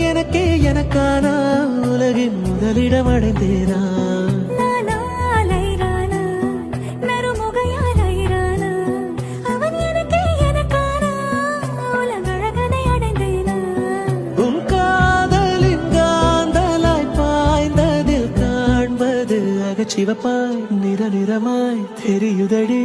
எனக்கே எனக்கானா உலகின் முதலிடம் அடைந்தேனா உன் காதலின் காந்தலாய் பாய்ந்ததில் காண்பது அகச்சிவப்பாய் நிற நிறமாய் தெரியுதடி